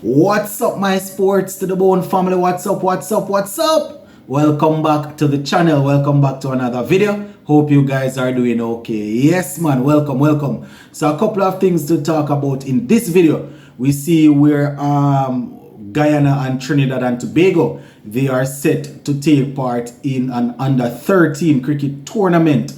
What's up, my sports to the bone family? What's up? What's up? What's up? Welcome back to the channel. Welcome back to another video. Hope you guys are doing okay. Yes, man. Welcome. So a couple of things to talk about in this video. We see where Guyana and Trinidad and Tobago, they are set to take part in an under 13 cricket tournament.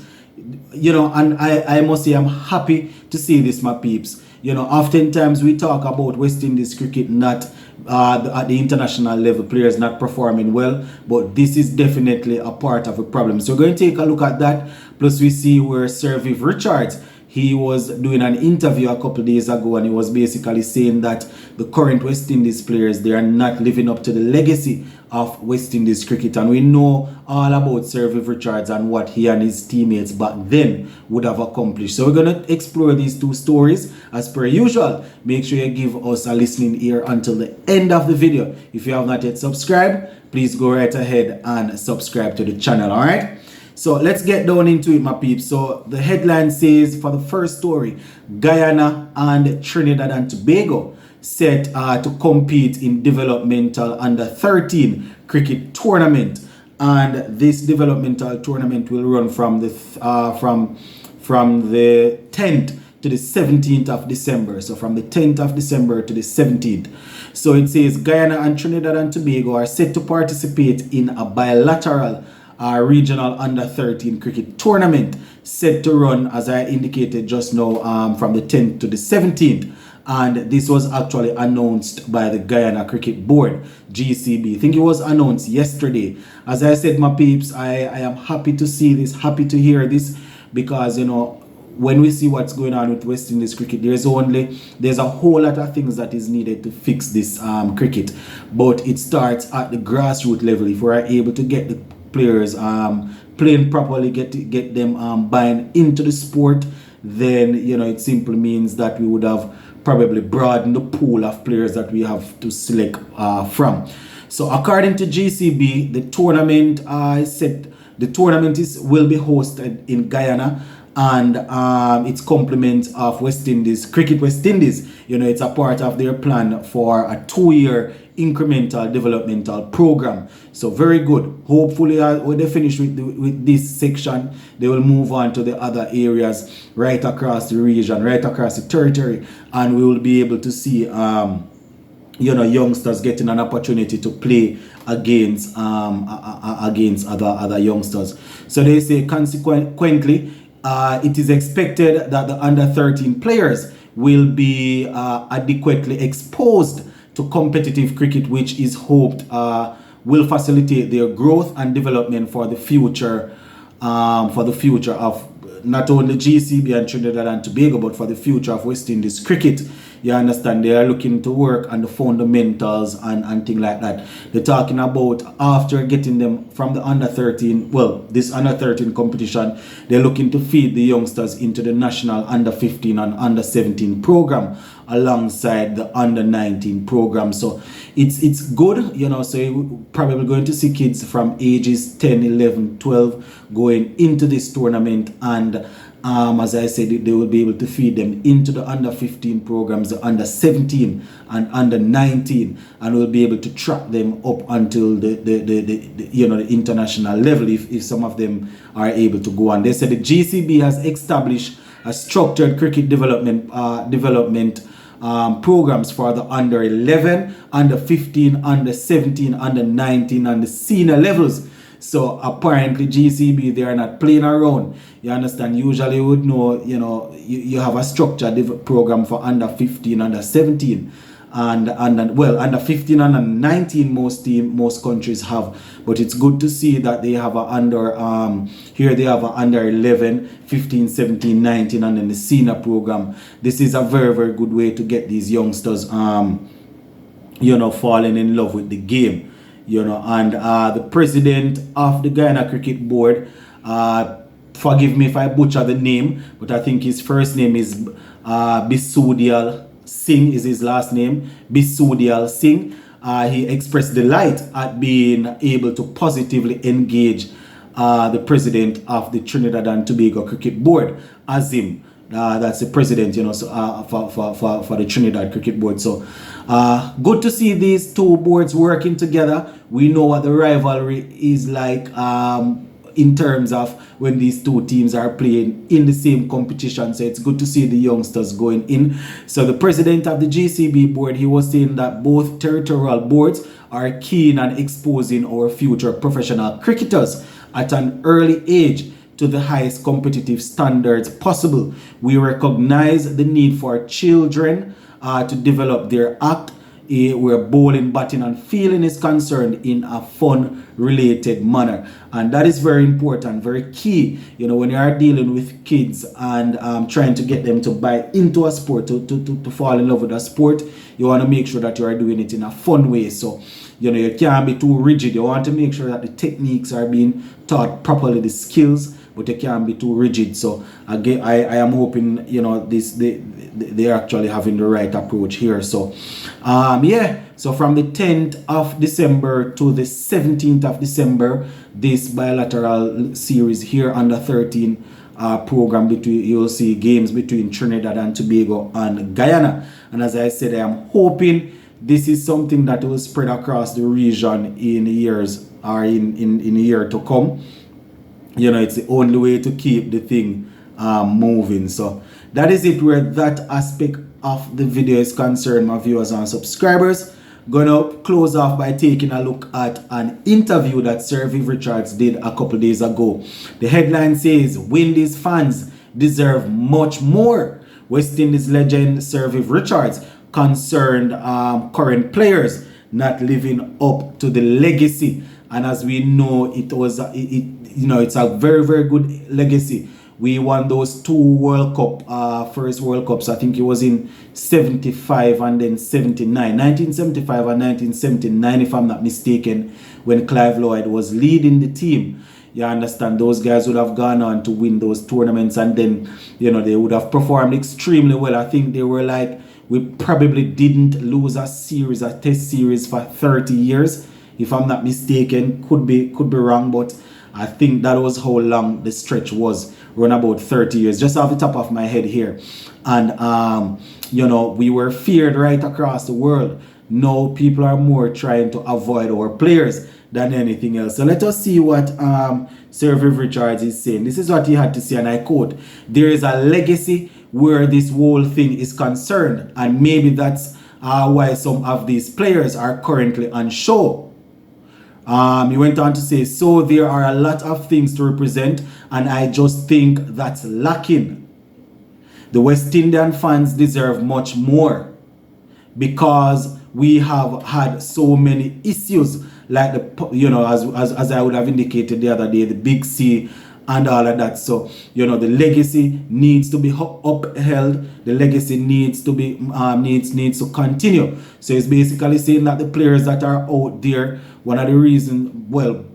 And I must say I'm happy to see this, my peeps. Oftentimes we talk about West Indies cricket not at the international level, players not performing well, but this is definitely a part of a problem. So we're going to take a look at that. Plus we see where Sir Viv Richards, he was doing an interview a couple of days ago, and he was basically saying that the current West Indies players, they are not living up to the legacy of West Indies cricket. And we know all about Sir Viv Richards and what he and his teammates back then would have accomplished. So we're going to explore these two stories as per usual. Make sure you give us a listening ear until the end of the video. If you have not yet subscribed, please go right ahead and subscribe to the channel, all right? So let's get down into it, my peeps. So the headline says, for the first story, Guyana and Trinidad and Tobago set to compete in developmental under 13 cricket tournament. And this developmental tournament will run from the 10th to the 17th of December. So from the 10th of December to the 17th. So it says Guyana and Trinidad and Tobago are set to participate in a bilateral regional under 13 cricket tournament set to run, as I indicated just now, from the 10th to the 17th. And this was actually announced by the Guyana Cricket Board, GCB. I think it was announced yesterday. As I said, my peeps, I am happy to see this, happy to hear this, because when we see what's going on with West Indies cricket, there's a whole lot of things that is needed to fix this cricket. But it starts at the grassroots level. If we're able to get the players playing properly, get them buying into the sport, then it simply means that we would have probably broadened the pool of players that we have to select from. So according to GCB, the tournament will be hosted in Guyana, and it's complement of West Indies cricket. West Indies, it's a part of their plan for a 2-year incremental developmental program. So very good. Hopefully when they finish with this section, they will move on to the other areas right across the region, right across the territory, and we will be able to see youngsters getting an opportunity to play against other youngsters. So they say consequently it is expected that the under 13 players will be adequately exposed to competitive cricket, which is hoped will facilitate their growth and development for the future of not only GCB and Trinidad and Tobago, but for the future of West Indies cricket. You understand, they are looking to work on the fundamentals and things like that. They're talking about after getting them from the under 13, this under 13 competition, they're looking to feed the youngsters into the national under 15 and under 17 program alongside the under 19 program. So it's good, so you're probably going to see kids from ages 10, 11, 12 going into this tournament, and as I said, they will be able to feed them into the under 15 programs, the under 17 and under 19, and we'll be able to track them up until the international level if some of them are able to go on. They said the GCB has established a structured cricket development programs for the under 11, under 15, under 17, under 19, and the senior levels. So apparently GCB, they are not playing around. You understand? Usually you would know, you have a structured program for under 15, under 17, and under 15 and under 19 most countries have. But it's good to see that they have here they have under 11, 15, 17, 19, and then the senior program. This is a very, very good way to get these youngsters falling in love with the game. And the president of the Guyana Cricket Board, forgive me if I butcher the name, but I think his first name is Bisudial Singh is his last name, Bisudial Singh. He expressed delight at being able to positively engage the president of the Trinidad and Tobago Cricket Board, Azim. That's the president, you know, so, for the Trinidad Cricket Board. So good to see these two boards working together. We know what the rivalry is like in terms of when these two teams are playing in the same competition. So it's good to see the youngsters going in. So the president of the GCB board, he was saying that both territorial boards are keen on exposing our future professional cricketers at an early age to the highest competitive standards possible. We recognize the need for children to develop their act where bowling, batting, and fielding is concerned in a fun-related manner. And that is very important, very key. You know, when you are dealing with kids and trying to get them to buy into a sport, to fall in love with a sport, you want to make sure that you are doing it in a fun way. So, you know, you can't be too rigid. You want to make sure that the techniques are being taught properly, the skills, but you can't be too rigid. So again, I am hoping, you know, they're actually having the right approach here. So yeah, so from the 10th of December to the 17th of December, this bilateral series here under 13 program between, you'll see games between Trinidad and Tobago and Guyana. And as I said, I am hoping this is something that will spread across the region in years or in a year to come. You know, it's the only way to keep the thing moving. So that is it where that aspect of the video is concerned, my viewers and subscribers. Gonna close off by taking a look at an interview that Sir Viv Richards did a couple days ago. The headline says, Windies fans deserve much more. West Indies legend Sir Viv Richards concerned current players not living up to the legacy. And as we know, it's a very, very good legacy. We won those two World Cup, first World Cups. I think it was in 75 and then 79. 1975 and 1979, if I'm not mistaken, when Clive Lloyd was leading the team. You understand, those guys would have gone on to win those tournaments, and then, you know, they would have performed extremely well. I think they were like, we probably didn't lose a test series for 30 years. If I'm not mistaken, could be wrong, but I think that was how long the stretch was, around about 30 years, just off the top of my head here. And, you know, we were feared right across the world. Now people are more trying to avoid our players than anything else. So let us see what Sir Viv Richards is saying. This is what he had to say, and I quote, "There is a legacy where this whole thing is concerned, and maybe that's why some of these players are currently on show." He went on to say, "So there are a lot of things to represent, and I just think that's lacking. The West Indian fans deserve much more because we have had so many issues, like the, you know, as I would have indicated the other day, the Big C and all of that. So, you know, the legacy needs to be upheld. The legacy needs to be needs to continue." So it's basically saying that the players that are out there, one of the reasons, well,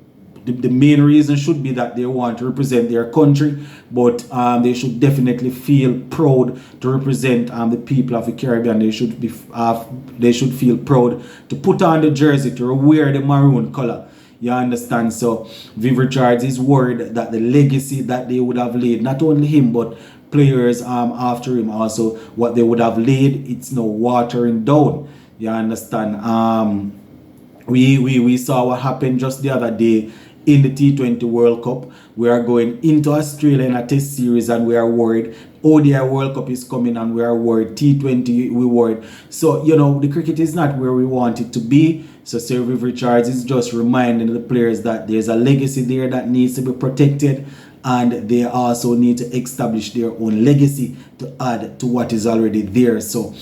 the main reason should be that they want to represent their country, but they should definitely feel proud to represent the people of the Caribbean. They should feel proud to put on the jersey, to wear the maroon color. You understand? So Viv Richards is worried that the legacy that they would have laid, not only him but players after him also, what they would have laid, it's now watering down. You understand? We saw what happened just the other day in the T20 World Cup. We are going into Australia in a test series and we are worried. ODI World Cup is coming and we are worried. T20, we worried. So, you know, the cricket is not where we want it to be. So Sir Viv Richards is just reminding the players that there's a legacy there that needs to be protected, and they also need to establish their own legacy to add to what is already there. So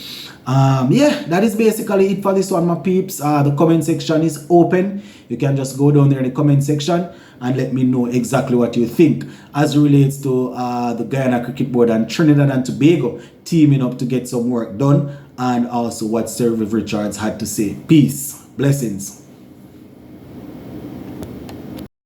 yeah, that is basically it for this one, my peeps. The comment section is open. You can just go down there in the comment section and let me know exactly what you think as it relates to the Guyana Cricket Board and Trinidad and Tobago teaming up to get some work done, and also what Sir Viv Richards had to say. Peace. Blessings.